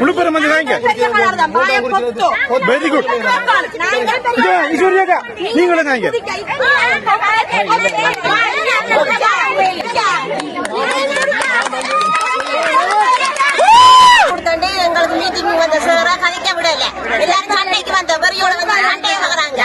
விழுப்புரம் வந்து வாங்க. Very good. ஈஸ்வரியாக்கா நீங்களும் வாங்க. எங்களுக்கு மீட்டிங் வந்த சார கதைக்க விடல. எல்லாரும் சண்டைக்கு வந்த பெரியோட சண்டையை வளர்றாங்க.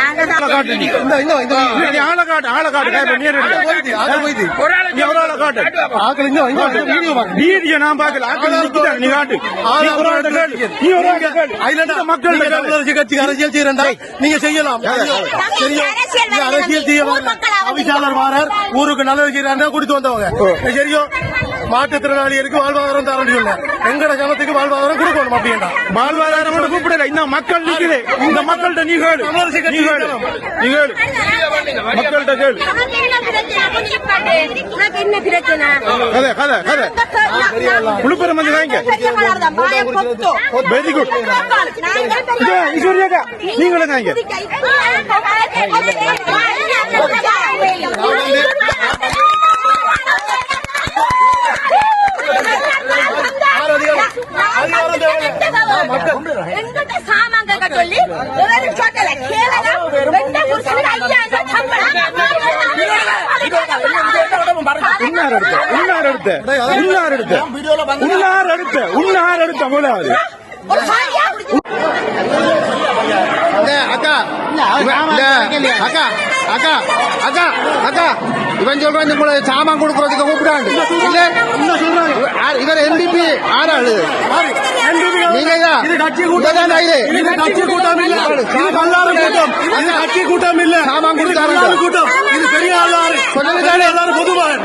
அரசியல் செய்யறா நீங்க செய்யலாம். அரசியல் செய்ய அவிசாளர் வாரர் ஊருக்கு நல்லது செய்யறா குடித்து வந்தவங்க சரியோ. மாற்றுத்திறனாளிகளுக்கு வாழ்வாதாரம் தரணும் சொல்ல எங்கட ஜனத்துக்கு வாழ்வாதாரம் கொடுக்கணும். அப்படின்னா வாழ்வாதாரம் கூப்பிடல. இந்த மக்கள் நிக்குது. இந்த மக்கள்கிட்ட நீ கேளு. மக்கள்கிட்ட கேளு. விழுப்புரம் வந்து வாங்க. Very good. ஈஸ்வரியாக்கா நீங்களும் வாங்க. இவன் சொல்றான் உங்களை சாமான் கொடுக்கறதுக்கு கூப்பிடாண்டு இவர் எம்பிபி ஆறாளு நீங்க கட்சி கூட்டம் இல்ல. கட்சி கூட்டம் இல்ல. சாமான் கொடுத்தாரு கூட்டம். இது பெரிய ஆளாரு எல்லாரும் பொதுமகன்.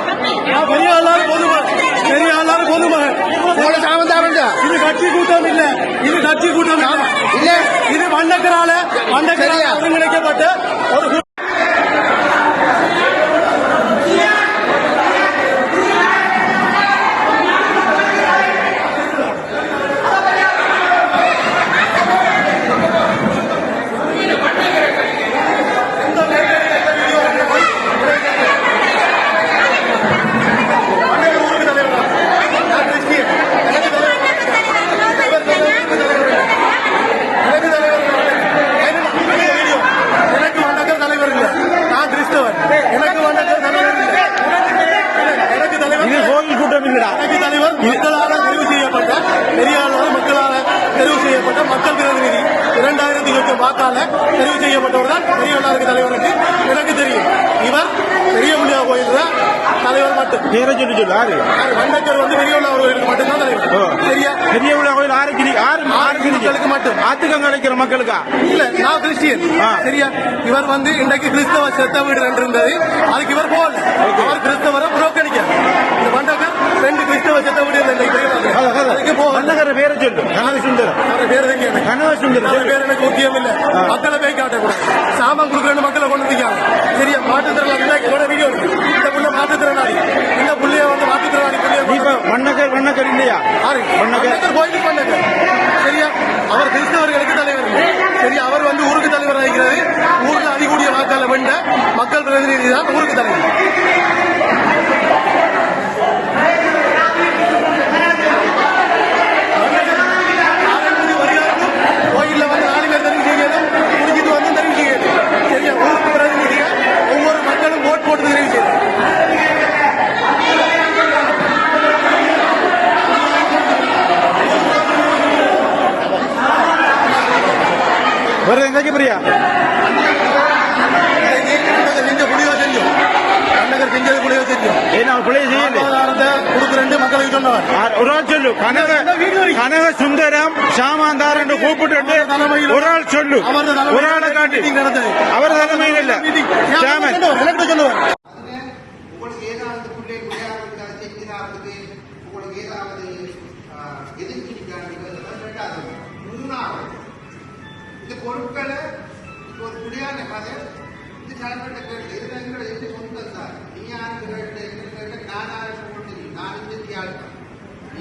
பெரிய ஆளாரு பொதுமகன். பெரிய ஆளாரு பொதுமகன். உங்களை சாமான் தாருங்க. இது கட்சி கூட்டம் இல்ல. இது கட்சி கூட்டம் இல்ல. இது வண்ணக்கரால ஒருங்கிணைக்கப்பட்ட ஒரு மக்களால் தெரிவு செய்யப்பட்ட பெரியாளர் மக்களால் தெரிவு செய்யப்பட்ட மக்கள் பிரதிநிதி 2008 வாக்காள தெரிவு செய்யப்பட்டவர் தான் பெரியாளருக்கு தலைவருக்கு எனக்கு தெரியும். இவர் பெரிய புள்ளியா போயிருந்த தலைவர் மட்டும் வண்டக்கர் வந்து பெரியவளா கோயிலுக்கு மட்டும்தான் தலைவர். சரியா? பெரியவளா கோயில் ஆறுக்கு மட்டும் ஆத்துக்கம் கிடைக்கிற மக்களுக்கா இல்ல. நான் கிறிஸ்டியன். சரியா? இவர் வந்து இன்றைக்கு கிறிஸ்தவ செத்த வீடு இருந்தது. அதுக்கு இவர் போகல. அவர் கிறிஸ்தவரை புறக்கணிக்க இந்த வண்டக்கர் 2 கிறிஸ்தவ செத்த வீடு பேரை சொல்லு. பேர் எனக்கு முக்கியம் இல்ல. மக்களை போய் காட்டக்கூடாது. சாமான் கொடுக்கறது மக்களை கொண்டு வந்திருக்காங்க. சரியா? மாற்றுத்திறனாளி வீடியோ இருக்கு. இந்த புள்ள மாற்றுத்திறனாளி. இந்த புள்ளைய வந்து மாற்றுத்திறனாளி வண்ணக்கர் இல்லையா? கோயிலுக்கு வண்ணக்கர். சரியா? அவர் கிறிஸ்தவர்களுக்கு தலைவர். சரியா? அவர் வந்து ஊருக்கு தலைவர் ஆகிறாரு. ஊருக்கு அதிகூடிய வாக்காளர் வென்ற மக்கள் பிரதிநிதி தான் ஊருக்கு தலைவர். எங்க பிரியா செஞ்சது புள்ளியோ தெரியும். கொடுக்குறேன் மக்களுக்கு சொன்னவர் ஒரு ஆள் சொல்லு. கனக சுந்தரம் சாமாந்தார் என்று கூப்பிட்டு ஒரு ஆள் சொல்லு. ஒரு ஆளை காட்டி அவர் தலைமையில் இல்ல எனக்கு சொல்லுவார். உங்களுக்கு ஏதாவது உங்களுக்கு ஏதாவது இந்த பொருட்களை ஒரு குடியான கதை இது தலைமையிட்ட கேட்டு இது எங்களோட எப்படி சொந்தம் சார். நீ யாருக்கு கேட்டு எங்க கேட்ட நான் யாருக்கு கொண்டு நான் இந்தியாவுக்கு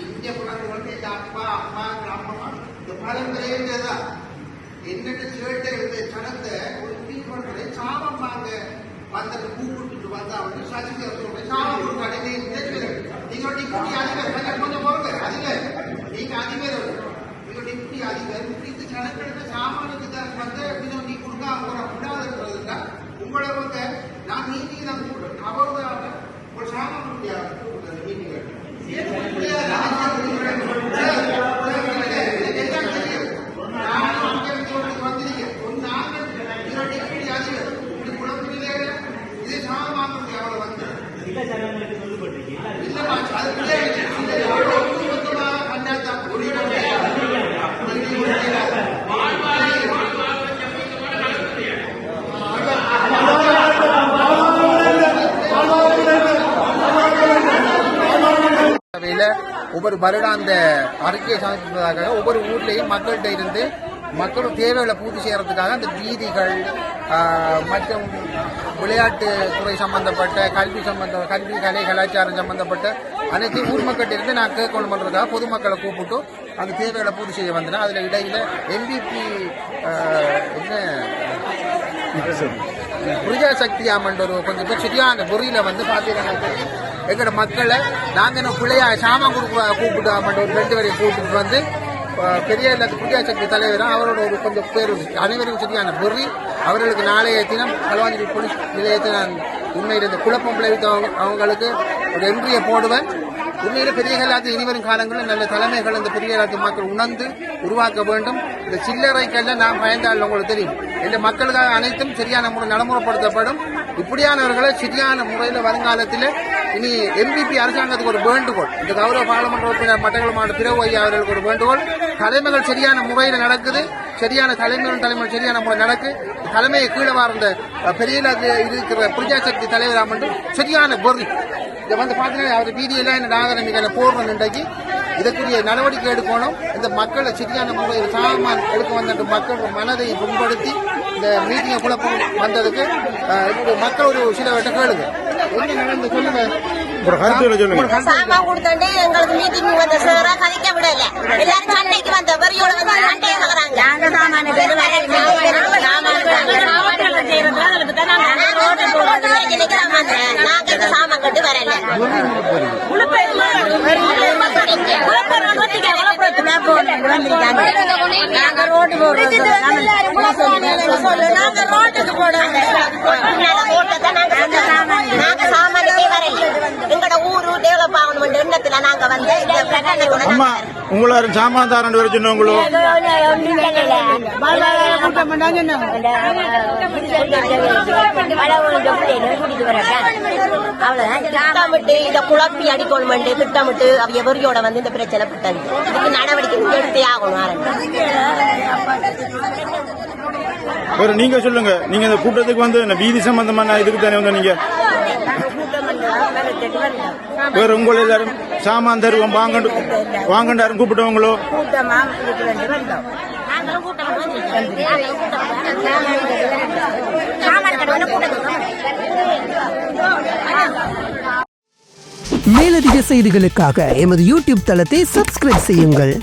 இந்திய குழந்தை இந்த அப்பா அம்மா அம்மா இந்த பரம்பரையே தான் என்னட்ட சேட்டை சனத்தை ஒரு குடிப்பொருட்களை சாபம் வாங்க வந்தது கூப்பிட்டு வந்தா வந்து சசிகரோட சாபம் ஒரு கடையை நீங்க அதிபர் கொஞ்சம் போங்க அதிபர் நீங்க அதிபர் ஒவ்வொரு வருடாந்த அறிக்கையை சமர்ப்பிப்பதற்காக ஒவ்வொரு ஊர்லேயும் மக்கள்கிட்ட இருந்து மக்கள் தேவைகளை பூர்த்தி செய்யறதுக்காக அந்த வீதிகள் மற்றும் விளையாட்டு துறை சம்பந்தப்பட்ட கல்வி கலை கலாச்சாரம் சம்பந்தப்பட்ட அனைத்து ஊர் மக்கள்கிட்ட இருந்து நான் கேட்கணும் பண்றதுக்காக பொதுமக்களை கூப்பிட்டு அந்த தேவைகளை பூர்த்தி செய்ய வந்தேன். அதுல இடையில MVP புரிஜா சக்தி ஆமண்ட் ஒரு கொஞ்சம் பேர் சரியான பொறியில வந்து பாத்தீங்கன்னா எங்களோட மக்களை நாங்க என்ன பிள்ளையா சாமான் கூப்பிட்டு ஆமண்ட் ஒரு 2 பேரையும் கூப்பிட்டு வந்து பெரிய புதிய சக்தி தலைவராக அவரோட ஒரு கொஞ்சம் பேர் அனைவரும் சரியான பொறி. அவர்களுக்கு நாளைய தினம் களுவாஞ்சிரி போலீஸ் நிலையத்தில் நான் உண்மையில் இந்த குழப்பம் விளைவித்த அவங்களுக்கு ஒரு என்ட்ரியை போடுவேன். உண்மையில பெரிய எல்லாத்தையும் இனிவரும் காலங்களில் நல்ல தலைமைகள் இந்த பெரிய எல்லாத்தையும் மக்கள் உணர்ந்து உருவாக்க வேண்டும். இந்த சில்லறைக்கெல்லாம் நான் பயந்தாள் உங்களுக்கு தெரியும். இந்த மக்களுக்காக அனைத்தும் சரியான முறை நடைமுறைப்படுத்தப்படும். இப்படியானவர்களை சரியான முறையில் வருங்காலத்தில் இனி MVP அரசாங்கத்துக்கு ஒரு வேண்டுகோள், இந்த கௌரவ பாராளுமன்ற உறுப்பினர் மட்டக்களப்பு மாவட்ட பிறகு ஐயா அவர்களுக்கு ஒரு வேண்டுகோள். தலைமைகள் சரியான முறையில் நடக்குது, சரியான தலைமை சரியான முறை நடக்கு. தலைமையை கீழே வாழ்ந்த பெரிய இருக்கிற புரிஜா சக்தி தலைவராக மட்டும் சரியான பொருள் இதை வந்து பார்த்தீங்கன்னா அவர் வீதியெல்லாம் என்ன நாகரமிகளை போடுறோம். இன்றைக்கு இதற்குரிய நடவடிக்கை எடுக்கணும். இந்த மக்களை சரியான முறையில் சாமான் எடுக்க வந்த மக்கள் மனதை புண்படுத்தி இந்த மீட்டிங்கை குழப்பம் வந்ததுக்கு மக்கள் ஒரு சில வட்ட கேளுங்க என்ன நடந்து சொல்லுங்க. சாமான் கொடுத்தாண்டு எங்களுக்கு மீட்டிங் வந்த சாரா கதைக்க விடல. எல்லாரும் சண்டைக்கு வந்த வெறியோட வந்து சண்டையை கலறாங்க. நாங்க இந்த சாமான் கட்டு வரல. நாங்க ரோட்டு போடுறோம். நாங்க சாமானுக்கே வரல. எங்களோட ஊரு டெவலப் ஆகணும் எண்ணத்துல நாங்க வந்து அம்மா உங்களாரும் சாமான் தாரண்டு வர சொன்னவங்களோ திட்டமிட்டு இதை குழப்பி அடிக்கணும் திட்டமிட்டு அவங்க வெறியோட வந்து இந்த பிரச்சனை விட்டது. இதுக்கு நடவடிக்கை எடுத்தே ஆகணும். வேற நீங்க சொல்லுங்க. நீங்க இந்த கூட்டத்துக்கு வந்து வீதி சம்பந்தமான இதுக்கு தானே வந்து நீங்க வேற உங்களை எல்லாரும் சாமான் தருவோம் வாங்கண்டாரும் கூப்பிட்டவங்களோ மேலதிக செய்திகளுக்காக எமது YouTube தளத்தை சப்ஸ்கிரைப் செய்யுங்கள்.